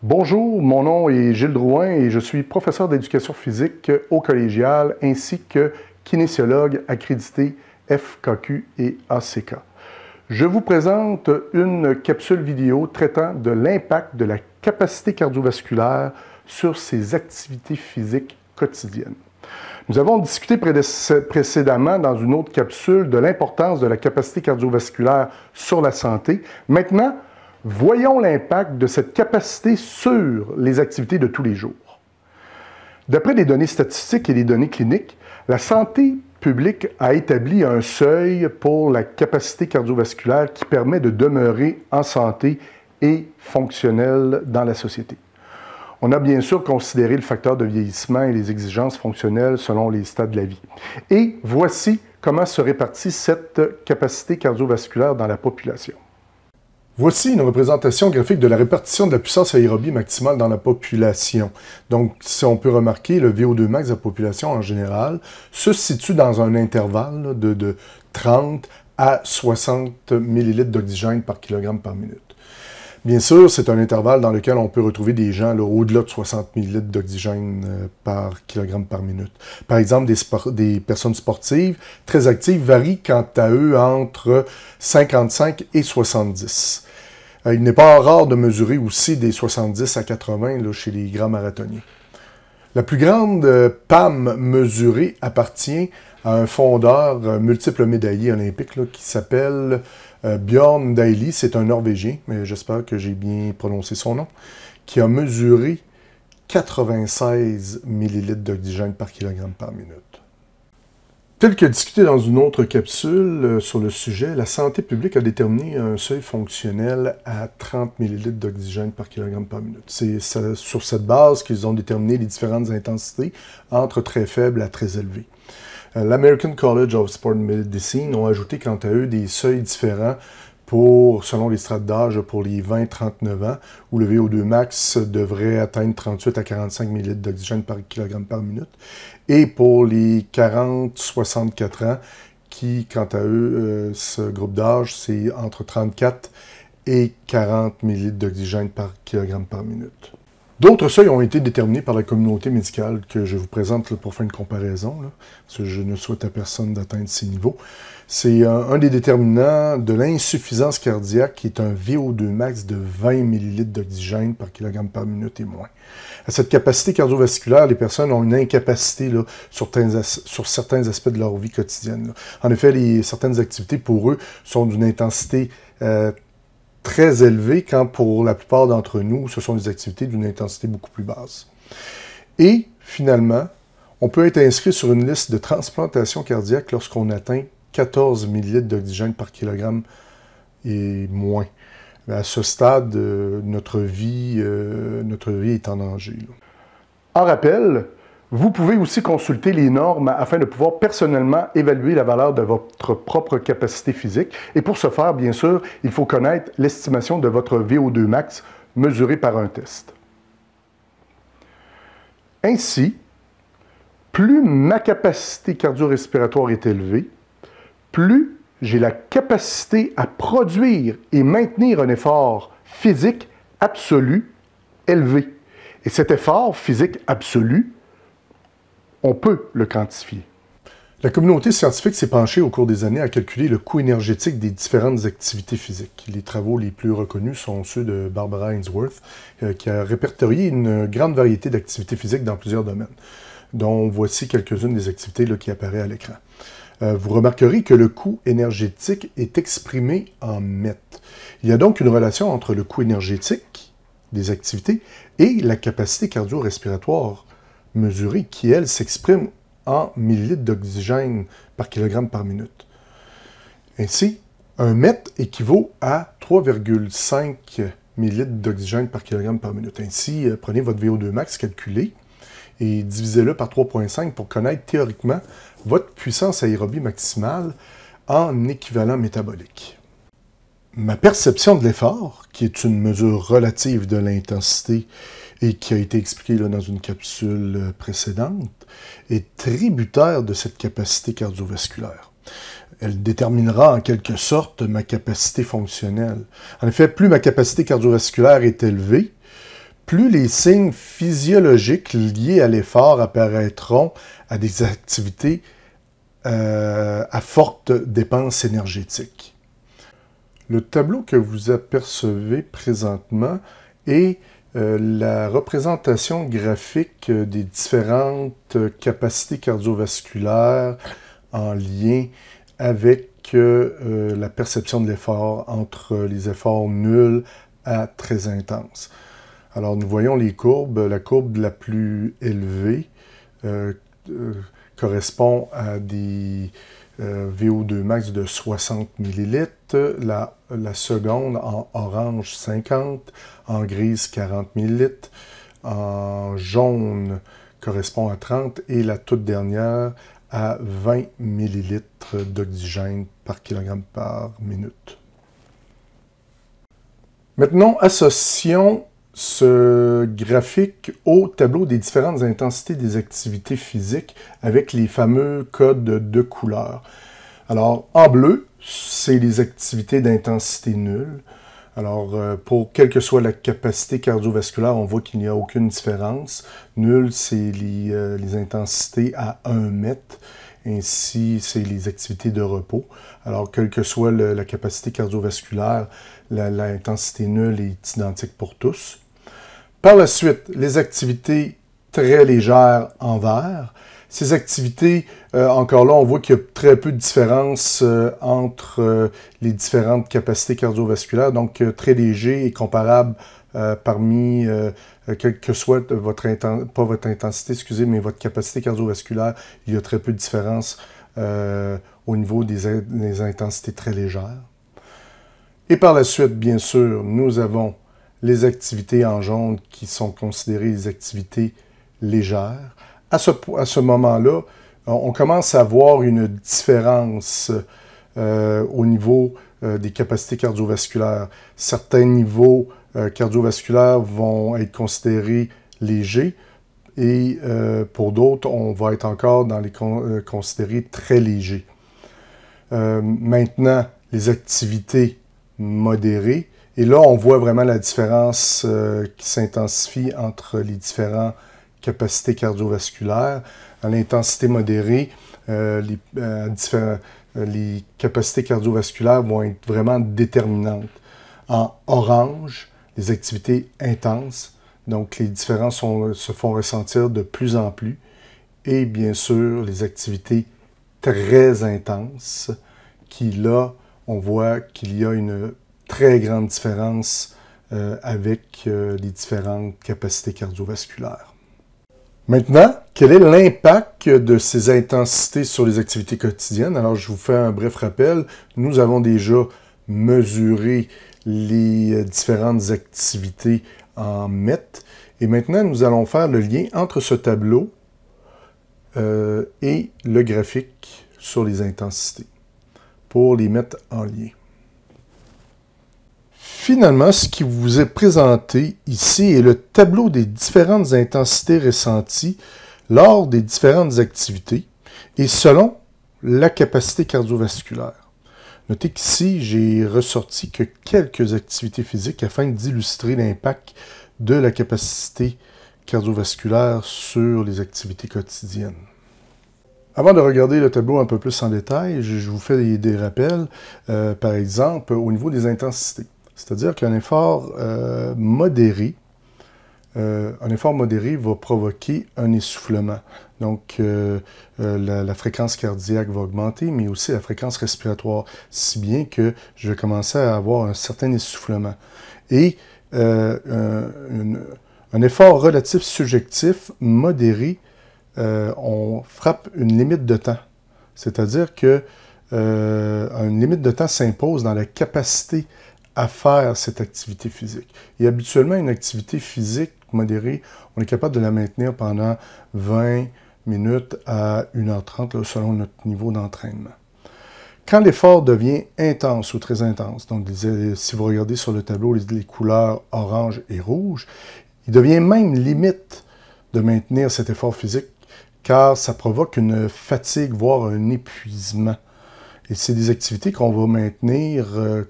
Bonjour, mon nom est Gilles Drouin et je suis professeur d'éducation physique au collégial ainsi que kinésiologue accrédité FKQ et ACK. Je vous présente une capsule vidéo traitant de l'impact de la capacité cardiovasculaire sur ses activités physiques quotidiennes. Nous avons discuté précédemment dans une autre capsule de l'importance de la capacité cardiovasculaire sur la santé. Maintenant, voyons l'impact de cette capacité sur les activités de tous les jours. D'après des données statistiques et des données cliniques, la santé publique a établi un seuil pour la capacité cardiovasculaire qui permet de demeurer en santé et fonctionnelle dans la société. On a bien sûr considéré le facteur de vieillissement et les exigences fonctionnelles selon les stades de la vie. Et voici comment se répartit cette capacité cardiovasculaire dans la population. Voici une représentation graphique de la répartition de la puissance aérobie maximale dans la population. Donc, si on peut remarquer, le VO2 max de la population en général se situe dans un intervalle de 30 à 60 ml d'oxygène par kilogramme par minute. Bien sûr, c'est un intervalle dans lequel on peut retrouver des gens au-delà de 60 ml d'oxygène par kilogramme par minute. Par exemple, des personnes sportives très actives varient quant à eux entre 55 et 70. Il n'est pas rare de mesurer aussi des 70 à 80 là, chez les grands marathoniens. La plus grande PAM mesurée appartient à un fondeur multiple médaillé olympique là, qui s'appelle Björn Daily. C'est un Norvégien, mais j'espère que j'ai bien prononcé son nom, qui a mesuré 96 ml d'oxygène par kilogramme par minute. Tel que discuté dans une autre capsule sur le sujet, la santé publique a déterminé un seuil fonctionnel à 30 ml d'oxygène par kilogramme par minute. C'est sur cette base qu'ils ont déterminé les différentes intensités entre très faibles à très élevées. L'American College of Sport Medicine ont ajouté quant à eux des seuils différents selon les strates d'âge pour les 20-39 ans, où le VO2 max devrait atteindre 38 à 45 ml d'oxygène par kilogramme par minute, et pour les 40-64 ans, qui, quant à eux, ce groupe d'âge, c'est entre 34 et 40 ml d'oxygène par kilogramme par minute. D'autres seuils ont été déterminés par la communauté médicale que je vous présente là, pour faire une comparaison, là, parce que je ne souhaite à personne d'atteindre ces niveaux. C'est un des déterminants de l'insuffisance cardiaque qui est un VO2 max de 20 ml d'oxygène par kilogramme par minute et moins. À cette capacité cardiovasculaire, les personnes ont une incapacité là, sur certains aspects de leur vie quotidienne. Là. En effet, certaines activités pour eux sont d'une intensité très élevée, quand pour la plupart d'entre nous, ce sont des activités d'une intensité beaucoup plus basse. Et finalement, on peut être inscrit sur une liste de transplantation cardiaque lorsqu'on atteint 14 ml d'oxygène par kilogramme et moins. À ce stade, notre vie est en danger. Là. En rappel, vous pouvez aussi consulter les normes afin de pouvoir personnellement évaluer la valeur de votre propre capacité physique. Et pour ce faire, bien sûr, il faut connaître l'estimation de votre VO2 max mesuré par un test. Ainsi, plus ma capacité cardio-respiratoire est élevée, plus j'ai la capacité à produire et maintenir un effort physique absolu élevé. Et cet effort physique absolu, on peut le quantifier. La communauté scientifique s'est penchée au cours des années à calculer le coût énergétique des différentes activités physiques. Les travaux les plus reconnus sont ceux de Barbara Ainsworth, qui a répertorié une grande variété d'activités physiques dans plusieurs domaines, dont voici quelques-unes des activités là, qui apparaissent à l'écran. Vous remarquerez que le coût énergétique est exprimé en mètres. Il y a donc une relation entre le coût énergétique des activités et la capacité cardio-respiratoire mesurée qui, elle, s'exprime en millilitres d'oxygène par kilogramme par minute. Ainsi, un mètre équivaut à 3,5 millilitres d'oxygène par kilogramme par minute. Ainsi, prenez votre VO2 max calculé et divisez-le par 3,5 pour connaître théoriquement votre puissance aérobie maximale en équivalent métabolique. Ma perception de l'effort, qui est une mesure relative de l'intensité et qui a été expliquée là, dans une capsule précédente, est tributaire de cette capacité cardiovasculaire. Elle déterminera en quelque sorte ma capacité fonctionnelle. En effet, plus ma capacité cardiovasculaire est élevée, plus les signes physiologiques liés à l'effort apparaîtront à des activités à forte dépense énergétique. Le tableau que vous apercevez présentement est la représentation graphique des différentes capacités cardiovasculaires en lien avec la perception de l'effort entre les efforts nuls à très intenses. Alors nous voyons les courbes. La courbe la plus élevée correspond à des VO2 max de 60 ml, la seconde en orange 50, en grise 40 ml, en jaune correspond à 30 et la toute dernière à 20 ml d'oxygène par kilogramme par minute. Maintenant, associons ce graphique au tableau des différentes intensités des activités physiques avec les fameux codes de couleurs. Alors, en bleu, c'est les activités d'intensité nulle. Alors, pour quelle que soit la capacité cardiovasculaire, on voit qu'il n'y a aucune différence. Nulle, c'est les intensités à 1 mètre. Ainsi, c'est les activités de repos. Alors, quelle que soit la capacité cardiovasculaire, l'intensité nulle est identique pour tous. Par la suite, les activités très légères en vert. Ces activités, encore là, on voit qu'il y a très peu de différence entre les différentes capacités cardiovasculaires. Donc, très léger et comparable parmi, quelle que soit votre mais votre capacité cardiovasculaire, il y a très peu de différence au niveau des intensités très légères. Et par la suite, bien sûr, nous avons les activités en jaune qui sont considérées des activités légères. À ce moment-là, on commence à voir une différence au niveau des capacités cardiovasculaires. Certains niveaux cardiovasculaires vont être considérés légers et pour d'autres, on va être encore dans les considérés très légers. Maintenant, les activités modérées. Et là, on voit vraiment la différence qui s'intensifie entre les différentes capacités cardiovasculaires. À l'intensité modérée, les capacités cardiovasculaires vont être vraiment déterminantes. En orange, les activités intenses, donc les différences se font ressentir de plus en plus. Et bien sûr, les activités très intenses, qui là, on voit qu'il y a une très grande différence avec les différentes capacités cardiovasculaires. Maintenant, quel est l'impact de ces intensités sur les activités quotidiennes? Alors, je vous fais un bref rappel. Nous avons déjà mesuré les différentes activités en mètres. Et maintenant, nous allons faire le lien entre ce tableau et le graphique sur les intensités pour les mettre en lien. Finalement, ce qui vous est présenté ici est le tableau des différentes intensités ressenties lors des différentes activités et selon la capacité cardiovasculaire. Notez qu'ici, j'ai ressorti que quelques activités physiques afin d'illustrer l'impact de la capacité cardiovasculaire sur les activités quotidiennes. Avant de regarder le tableau un peu plus en détail, je vous fais des rappels, par exemple, au niveau des intensités. C'est-à-dire qu'un effort modéré va provoquer un essoufflement. Donc, la fréquence cardiaque va augmenter, mais aussi la fréquence respiratoire, si bien que je vais commencer à avoir un certain essoufflement. Et un effort relatif subjectif modéré, on frappe une limite de temps. C'est-à-dire que une limite de temps s'impose dans la capacité à faire cette activité physique. Et habituellement, une activité physique modérée, on est capable de la maintenir pendant 20 minutes à 1h30, là, selon notre niveau d'entraînement. Quand l'effort devient intense ou très intense, donc si vous regardez sur le tableau les couleurs orange et rouge, il devient même limite de maintenir cet effort physique car ça provoque une fatigue, voire un épuisement. Et c'est des activités qu'on va maintenir,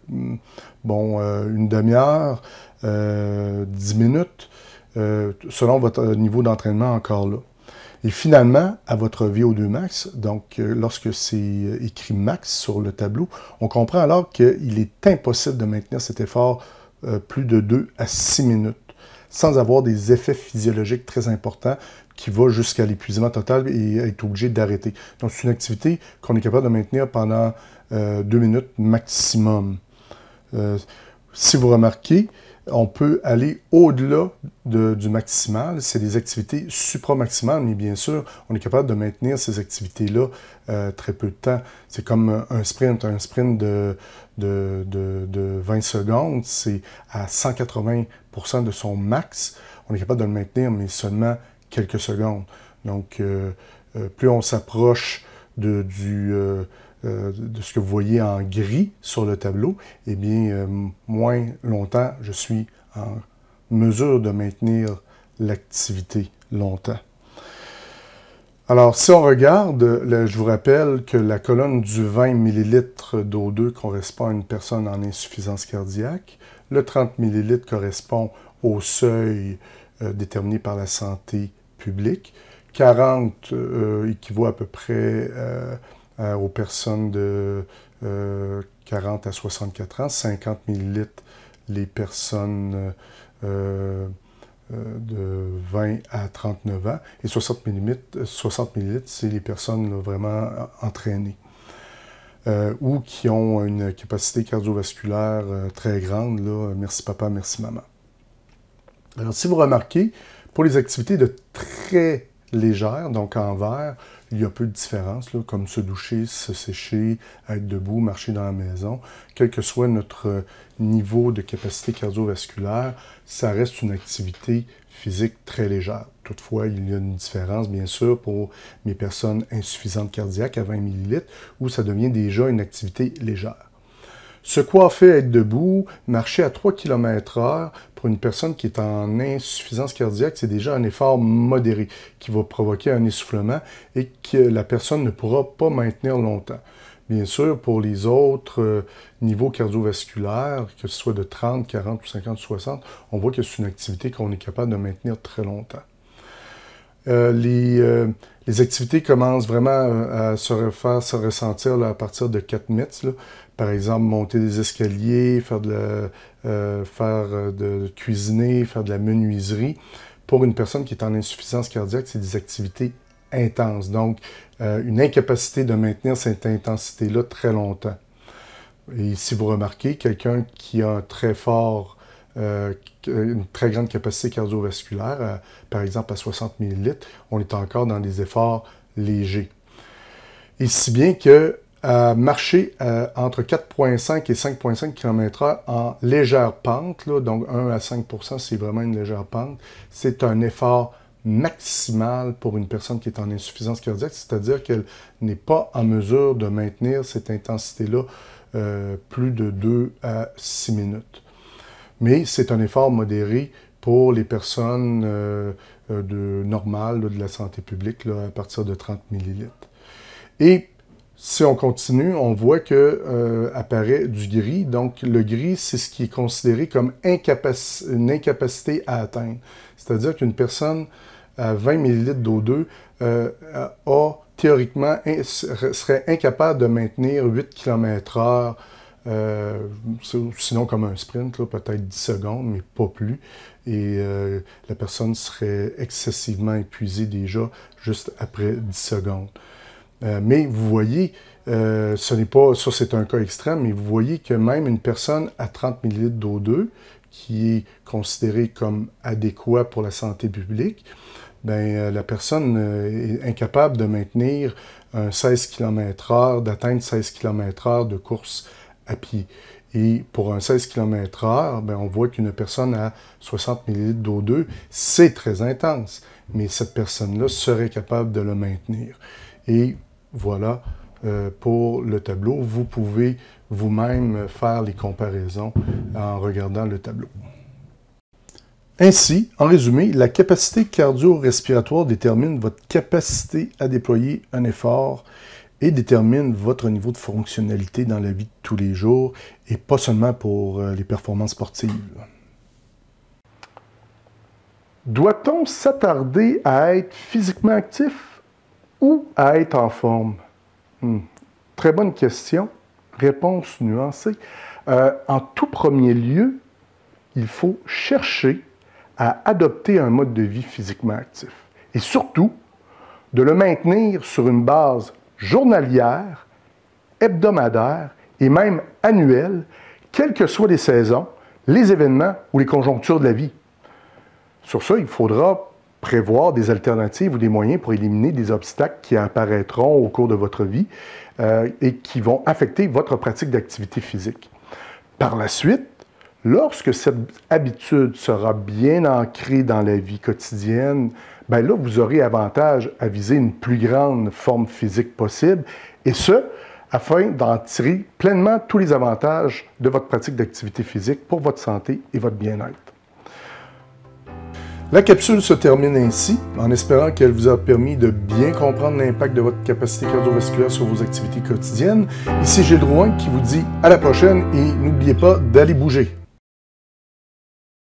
une demi-heure, 10 minutes, selon votre niveau d'entraînement encore là. Et finalement, à votre VO2 max, donc lorsque c'est écrit max sur le tableau, on comprend alors qu'il est impossible de maintenir cet effort plus de 2 à 6 minutes, sans avoir des effets physiologiques très importants qui vont jusqu'à l'épuisement total et être obligé d'arrêter. Donc, c'est une activité qu'on est capable de maintenir pendant 2 minutes maximum. Si vous remarquez, on peut aller au-delà du maximal. C'est des activités supramaximales, mais bien sûr, on est capable de maintenir ces activités-là très peu de temps. C'est comme un sprint de 20 secondes, c'est à 180% de son max. On est capable de le maintenir, mais seulement quelques secondes. Donc, plus on s'approche de ce que vous voyez en gris sur le tableau, eh bien, moins longtemps je suis en mesure de maintenir l'activité longtemps. Alors, si on regarde, je vous rappelle que la colonne du 20 ml d'O2 correspond à une personne en insuffisance cardiaque. Le 30 ml correspond au seuil déterminé par la santé publique. 40 équivaut à peu près aux personnes de 40 à 64 ans, 50 ml les personnes de 20 à 39 ans, et 60 ml c'est les personnes là, vraiment entraînées ou qui ont une capacité cardiovasculaire très grande. Là, merci papa, merci maman. Alors, si vous remarquez, pour les activités de très légères, donc en vert, il y a peu de différence, là, comme se doucher, se sécher, être debout, marcher dans la maison. Quel que soit notre niveau de capacité cardiovasculaire, ça reste une activité physique très légère. Toutefois, il y a une différence, bien sûr, pour mes personnes insuffisantes cardiaques à 20 ml, où ça devient déjà une activité légère. Se coiffer, être debout, marcher à 3 km/h pour une personne qui est en insuffisance cardiaque, c'est déjà un effort modéré qui va provoquer un essoufflement et que la personne ne pourra pas maintenir longtemps. Bien sûr, pour les autres niveaux cardiovasculaires, que ce soit de 30, 40 ou 50 ou 60, on voit que c'est une activité qu'on est capable de maintenir très longtemps. Les activités commencent vraiment à se ressentir là, à partir de 4 mètres. Là. Par exemple, monter des escaliers, cuisiner, faire de la menuiserie. Pour une personne qui est en insuffisance cardiaque, c'est des activités intenses. Donc, une incapacité de maintenir cette intensité-là très longtemps. Et si vous remarquez, quelqu'un qui a un très fort une très grande capacité cardiovasculaire, par exemple à 60 ml, on est encore dans des efforts légers. Et si bien que marcher entre 4,5 et 5,5 km/h en légère pente, là, donc 1 à 5 %, c'est vraiment une légère pente, c'est un effort maximal pour une personne qui est en insuffisance cardiaque, c'est-à-dire qu'elle n'est pas en mesure de maintenir cette intensité-là plus de 2 à 6 minutes. Mais c'est un effort modéré pour les personnes normales de la santé publique là, à partir de 30 ml. Et si on continue, on voit que apparaît du gris. Donc le gris, c'est ce qui est considéré comme une incapacité à atteindre. C'est-à-dire qu'une personne à 20 ml d'O2 théoriquement serait incapable de maintenir 8 km/h. Sinon comme un sprint, peut-être 10 secondes, mais pas plus. Et la personne serait excessivement épuisée déjà juste après 10 secondes. Mais vous voyez, ce n'est pas, ça c'est un cas extrême, mais vous voyez que même une personne à 30 ml d'O2, qui est considérée comme adéquat pour la santé publique, ben, la personne est incapable de maintenir un 16 km/h, d'atteindre 16 km/h de course à pied. Et pour un 16 km/h, ben, on voit qu'une personne à 60 ml d'O2, c'est très intense, mais cette personne-là serait capable de le maintenir. Et voilà, pour le tableau. Vous pouvez vous-même faire les comparaisons en regardant le tableau. Ainsi, en résumé, la capacité cardio-respiratoire détermine votre capacité à déployer un effort et détermine votre niveau de fonctionnalité dans la vie de tous les jours et pas seulement pour les performances sportives. Doit-on s'attarder à être physiquement actif ou à être en forme? Très bonne question. Réponse nuancée. En tout premier lieu, il faut chercher à adopter un mode de vie physiquement actif. Et surtout, de le maintenir sur une base journalière, hebdomadaire et même annuelle, quelles que soient les saisons, les événements ou les conjonctures de la vie. Sur ça, il faudra prévoir des alternatives ou des moyens pour éliminer des obstacles qui apparaîtront au cours de votre vie et qui vont affecter votre pratique d'activité physique. Par la suite, lorsque cette habitude sera bien ancrée dans la vie quotidienne, bien là, vous aurez avantage à viser une plus grande forme physique possible, et ce, afin d'en tirer pleinement tous les avantages de votre pratique d'activité physique pour votre santé et votre bien-être. La capsule se termine ainsi, en espérant qu'elle vous a permis de bien comprendre l'impact de votre capacité cardiovasculaire sur vos activités quotidiennes. Ici Gilles Drouin qui vous dit à la prochaine et n'oubliez pas d'aller bouger.